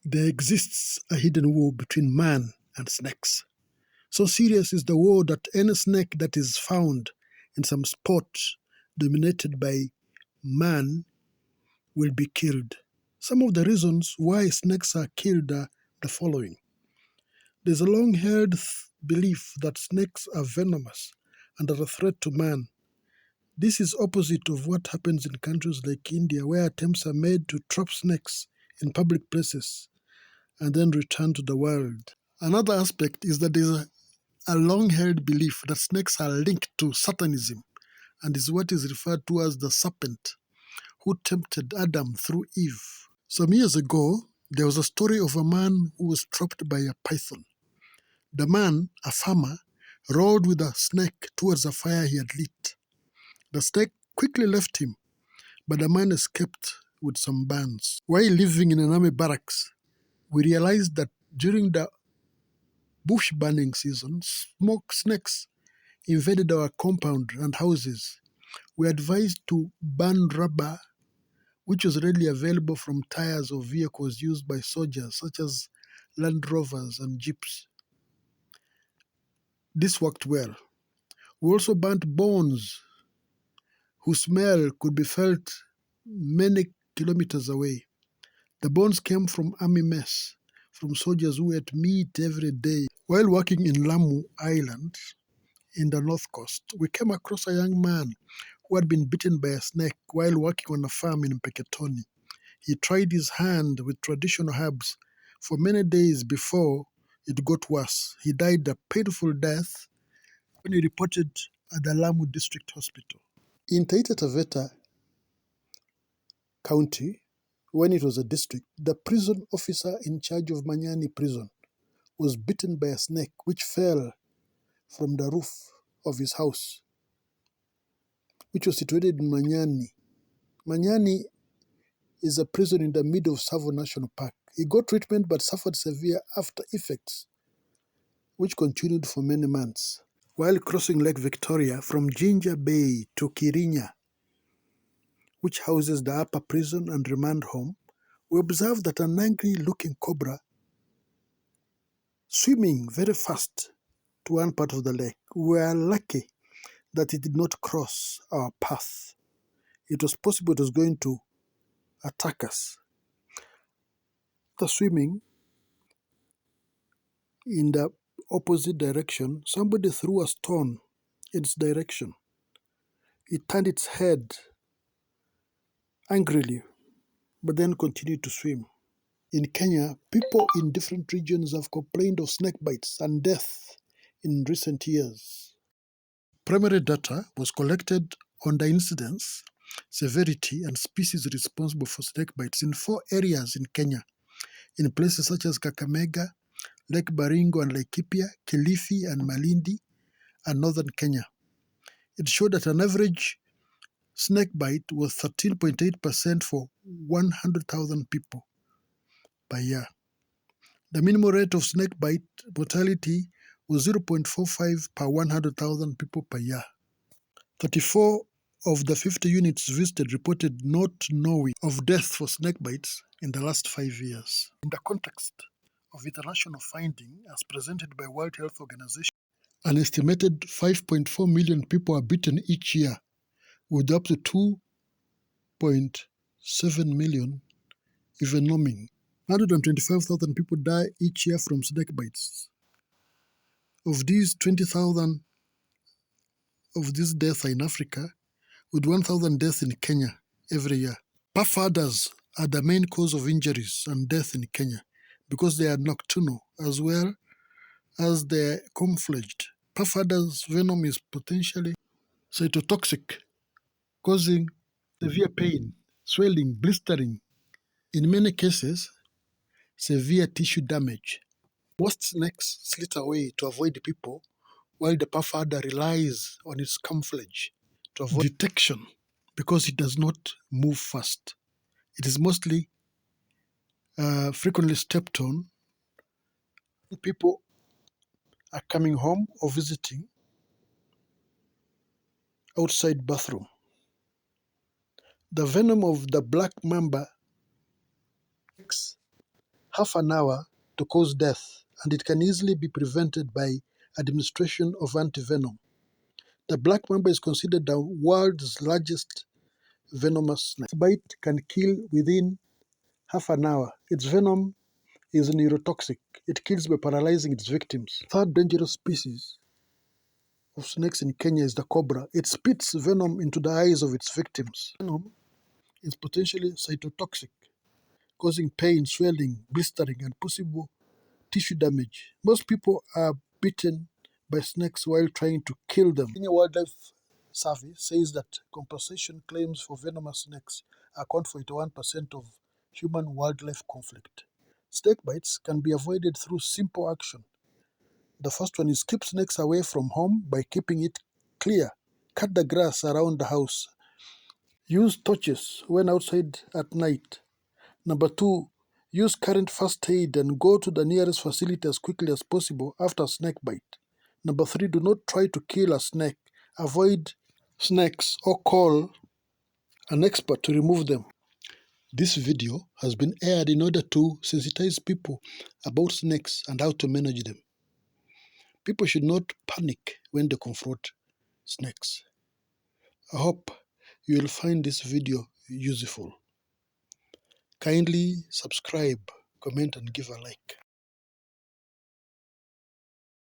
there exists a hidden war between man and snakes. So serious is the war that any snake that is found in some spot dominated by man will be killed. Some of the reasons why snakes are killed are the following. There's a long-held belief that snakes are venomous and are a threat to man. This is opposite of what happens in countries like India, where attempts are made to trap snakes in public places and then return to the wild. Another aspect is that there's a long-held belief that snakes are linked to Satanism and is what is referred to as the serpent who tempted Adam through Eve. Some years ago, there was a story of a man who was trapped by a python. The man, a farmer, rode with a snake towards a fire he had lit. The snake quickly left him, but the man escaped with some burns. While living in an army barracks, we realized that during the bush burning season, smoke snakes invaded our compound and houses. We advised to burn rubber, which was readily available from tires of vehicles used by soldiers, such as Land Rovers and Jeeps. This worked well. We also burnt bones whose smell could be felt many kilometers away. The bones came from army mess, from soldiers who ate meat every day. While working in Lamu Island, in the north coast, we came across a young man who had been bitten by a snake while working on a farm in Mpeketoni. He tried his hand with traditional herbs for many days before it got worse. He died a painful death when he reported at the Lamu District Hospital. In Taita Taveta County, when it was a district, the prison officer in charge of Manyani prison was bitten by a snake which fell from the roof of his house, which was situated in Manyani. Manyani is a prison in the middle of Tsavo National Park. He got treatment but suffered severe after effects, which continued for many months. While crossing Lake Victoria from Ginger Bay to Kirinya, which houses the upper prison and remand home, we observed that an angry-looking cobra swimming very fast to one part of the lake. We were lucky that it did not cross our path. It was possible it was going to attack us. After swimming in the opposite direction, somebody threw a stone in its direction. It turned its head angrily, but then continued to swim. In Kenya, people in different regions have complained of snake bites and death in recent years. Primary data was collected on the incidence, severity, and species responsible for snake bites in 4 areas in Kenya, in places such as Kakamega, Lake Baringo and Laikipia, Kilifi and Malindi, and northern Kenya. It showed that an average snake bite was 13.8% for 100,000 people per year. The minimum rate of snake bite mortality was 0.45 per 100,000 people per year. 34 of the 50 units visited reported not knowing of death for snake bites in the last 5 years. In the context of international finding as presented by World Health Organization, an estimated 5.4 million people are bitten each year, with up to 2.7 million envenoming. 125,000 people die each year from snake bites. Of these, 20,000 of these deaths are in Africa, with 1,000 deaths in Kenya every year. Puff adders are the main cause of injuries and death in Kenya because they are nocturnal as well as they are camouflaged. Puff adders' venom is potentially cytotoxic, causing severe pain, swelling, blistering. In many cases, severe tissue damage. Most snakes slither away to avoid people, while the puff adder relies on its camouflage to avoid detection because it does not move fast. It is mostly frequently stepped on. People are coming home or visiting outside bathroom. The venom of the black mamba half an hour to cause death, and it can easily be prevented by administration of antivenom. The black mamba is considered the world's largest venomous snake. Its bite can kill within half an hour. Its venom is neurotoxic. It kills by paralyzing its victims. Third dangerous species of snakes in Kenya is the cobra. It spits venom into the eyes of its victims. Venom is potentially cytotoxic, causing pain, swelling, blistering, and possible tissue damage. Most people are bitten by snakes while trying to kill them. Kenya Wildlife Service says that compensation claims for venomous snakes account for 81% of human-wildlife conflict. Snake bites can be avoided through simple action. The first one is keep snakes away from home by keeping it clear. Cut the grass around the house. Use torches when outside at night. Number 2, use current first aid and go to the nearest facility as quickly as possible after snake bite. Number 3, do not try to kill a snake. Avoid snakes or call an expert to remove them. This video has been aired in order to sensitize people about snakes and how to manage them. People should not panic when they confront snakes. I hope you will find this video useful. Kindly subscribe, comment, and give a like.